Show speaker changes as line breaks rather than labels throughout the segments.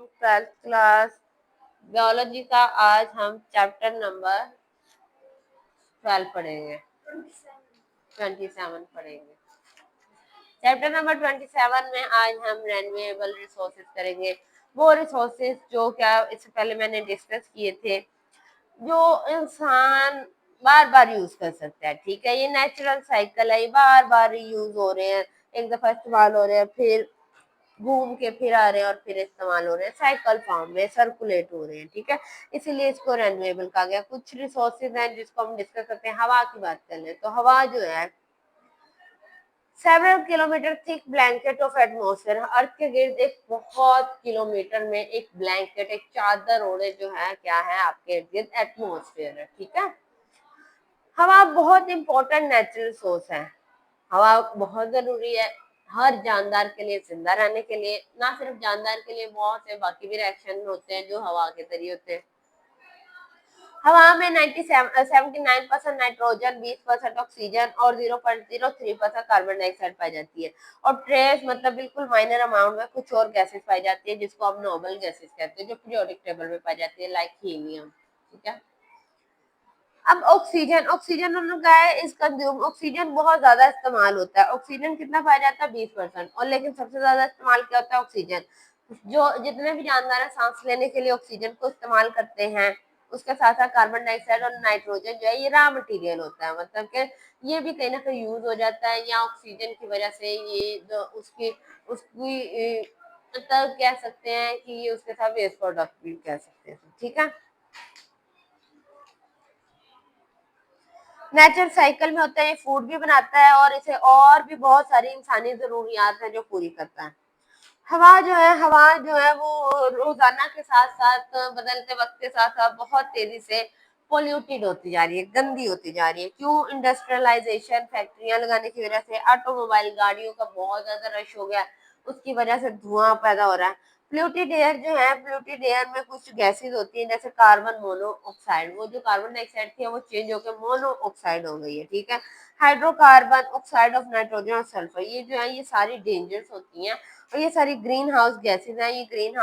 Twelfth class biology का आज हम चैप्टर नंबर 12 पढ़ेंगे, 27 पढ़ेंगे। चैप्टर नंबर 27 में आज हम रेन्यूएबल रिसोर्सेज करेंगे। वो रिसोर्सेज जो क्या इससे पहले मैंने डिस्कस किए थे, जो इंसान बार बार यूज कर सकता है। ठीक है, ये नेचुरल साइकिल है, ये बार बार यूज हो रहे हैं, एक दफा इस्तेमाल हो रहे हैं, फिर घूम के फिर आ रहे हैं और फिर इस्तेमाल हो रहे हैं, साइकिल फॉर्म में सर्कुलेट हो रहे हैं। ठीक है, इसीलिए इसको रेन्यूएबल कहा गया। कुछ रिसोर्सेज हैं जिसको हम डिस्कस करते हैं। हवा की बात कर ले तो हवा जो है several kilometre thick blanket of atmosphere, earth के गिर्द एक बहुत किलोमीटर में एक ब्लैंकेट, एक चादर ओढ़े जो है क्या है आपके इर्द गिर्द, एटमॉस्फेयर है। ठीक है, हवा बहुत इंपॉर्टेंट नेचुरल सोर्स है। हवा बहुत जरूरी है हर जानदार के लिए, जिंदा रहने के लिए। ना सिर्फ जानदार के लिए, बहुत से बाकी भी रिएक्शन होते हैं जो हवा के जरिए होते हैं। हवा में 79% नाइट्रोजन, 20% ऑक्सीजन और 0.03% कार्बन डाइऑक्साइड पाई जाती है। और ट्रेस मतलब बिल्कुल माइनर अमाउंट में कुछ और गैसेस पाई जाती है जिसको हम नोबल गैसेस कहते हैं, जो पीरियोडिक टेबल में पाई जाती है, लाइक हीलियम। ठीक है, अब ऑक्सीजन, ऑक्सीजन उन्होंने कहा है इस कंज्यूम, ऑक्सीजन बहुत ज्यादा इस्तेमाल होता है। ऑक्सीजन कितना पाया जाता है? 20%। और लेकिन सबसे ज्यादा इस्तेमाल क्या होता है? ऑक्सीजन। जो जितने भी जानदार है सांस लेने के लिए ऑक्सीजन को इस्तेमाल करते हैं। उसके साथ साथ कार्बन डाइऑक्साइड और नाइट्रोजन जो है ये रॉ मटेरियल होता है, मतलब कि ये भी कहीं ना कहीं यूज हो जाता है, या ऑक्सीजन की वजह से ये जो उसकी उसकी मतलब कह सकते हैं कि ये उसके साथ वेस्ट प्रोडक्ट भी कह सकते हैं। ठीक है, नेचुरल साइकिल में होता है, ये फूड भी बनाता है और इसे और भी बहुत सारी इंसानी जरूरियात हैं जो पूरी करता है। हवा जो है वो रोजाना के साथ साथ बदलते वक्त के साथ साथ बहुत तेजी से पोल्यूटेड होती जा रही है, गंदी होती जा रही है। क्यों? इंडस्ट्रियलाइजेशन, फैक्ट्रियां लगाने की वजह से, ऑटोमोबाइल गाड़ियों का बहुत ज्यादा रश हो गया, उसकी वजह से धुआं पैदा हो रहा है। प्लूटेड एयर जो है, प्लूटेड एयर में कुछ गैसेज होती हैं जैसे कार्बन मोनोऑक्साइड, वो जो कार्बन डाइऑक्साइड थी वो चेंज होकर मोनोऑक्साइड हो गई है। ठीक है, हाइड्रोकार्बन, ऑक्साइड ऑफ नाइट्रोजन और सल्फर, ये जो है ये सारी डेंजरस होती हैं और ये सारी ग्रीन हाउस गैसेज हैं। ये ग्रीन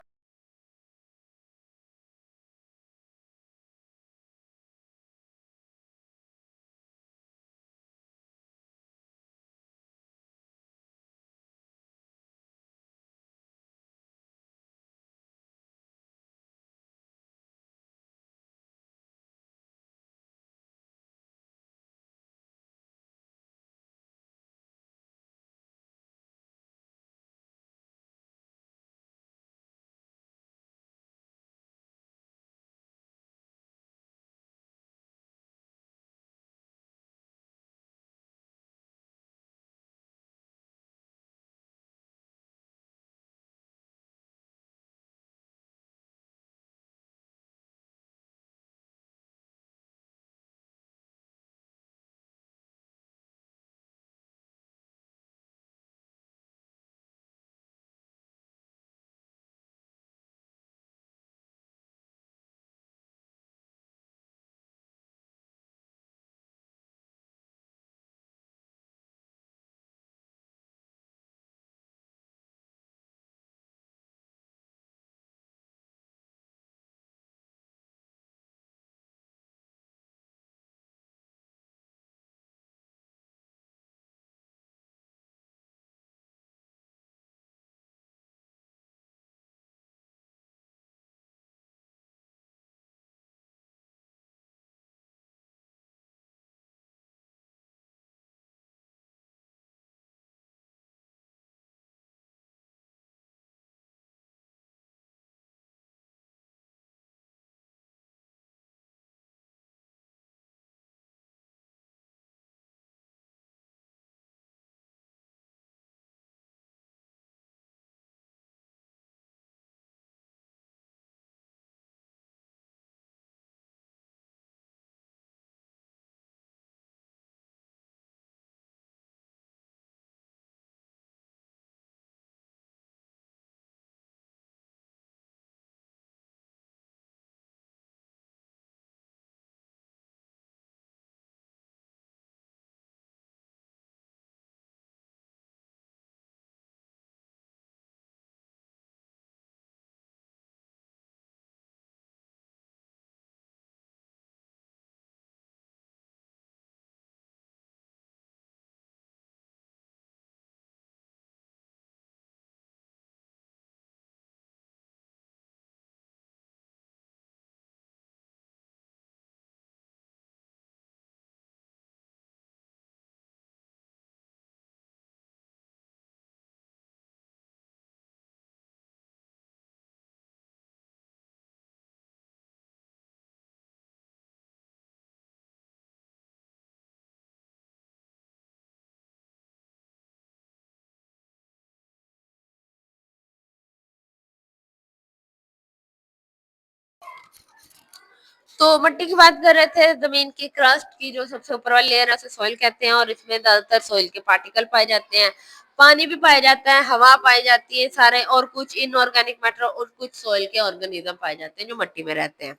तो मट्टी की बात कर रहे थे, जमीन की क्रस्ट की जो सबसे ऊपर वाली लेयर है उसे सॉइल कहते हैं, और इसमें ज्यादातर सॉइल के पार्टिकल पाए जाते हैं, पानी भी पाया जाता है, हवा पाई जाती है सारे, और कुछ इनऑर्गेनिक मैटर और कुछ सॉइल के ऑर्गेनिज्म पाए जाते हैं जो मट्टी में रहते हैं।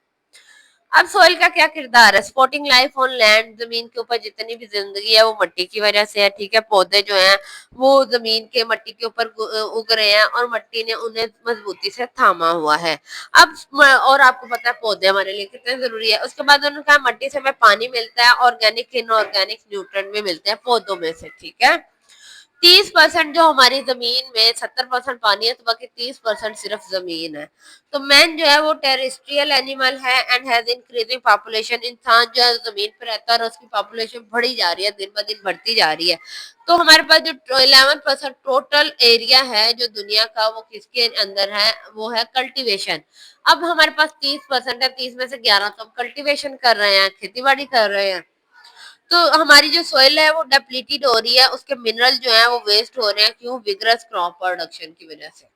अब सोइल का क्या किरदार है? सपोर्टिंग लाइफ ऑन लैंड, जमीन के ऊपर जितनी भी जिंदगी है वो मट्टी की वजह से है, ठीक है। पौधे जो हैं वो जमीन के मट्टी के ऊपर उग रहे हैं और मट्टी ने उन्हें मजबूती से थामा हुआ है। अब और आपको पता है पौधे हमारे लिए कितने जरूरी है। उसके बाद उन्होंने कहा मट्टी से हमें पानी मिलता है, ऑर्गेनिक इनऑर्गेनिक न्यूट्रिएंट भी मिलते हैं पौधों में से, ठीक है। 30% जो हमारी जमीन में 70% पानी है, तो बाकी 30% सिर्फ जमीन है। तो मैन जो है वो टेरेस्ट्रियल एनिमल है एंड हैज इंक्रीजिंग पॉपुलेशन। इंसान जो है जमीन पर रहता है और उसकी पॉपुलेशन बढ़ी जा रही है, दिन ब दिन बढ़ती जा रही है। तो हमारे पास जो 11% टोटल एरिया है जो दुनिया का, वो किसके अंदर है? वो है कल्टीवेशन। अब हमारे पास 30% है, 30 में से 11 तो हम कल्टीवेशन कर रहे हैं, खेती बाड़ी कर रहे हैं। तो हमारी जो सोइल है वो डिप्लीटेड हो रही है, उसके मिनरल जो है वो वेस्ट हो रहे हैं। क्यों? विग्रस क्रॉप प्रोडक्शन की वजह से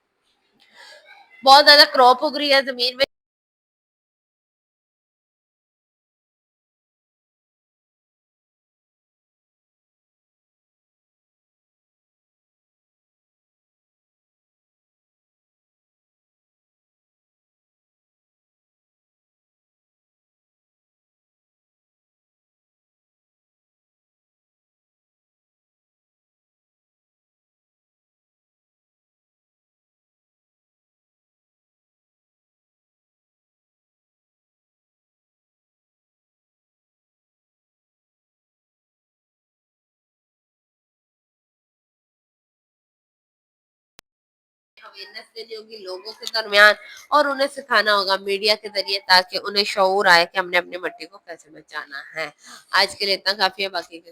बहुत ज्यादा क्रॉप उग रही है जमीन में। अवेयरनेस देनी होगी लोगों के दरमियान, और उन्हें सिखाना होगा मीडिया के जरिए, ताकि उन्हें शऊर आए कि हमने अपनी मट्टी को कैसे बचाना है। आज के लिए इतना काफी है, बाकी के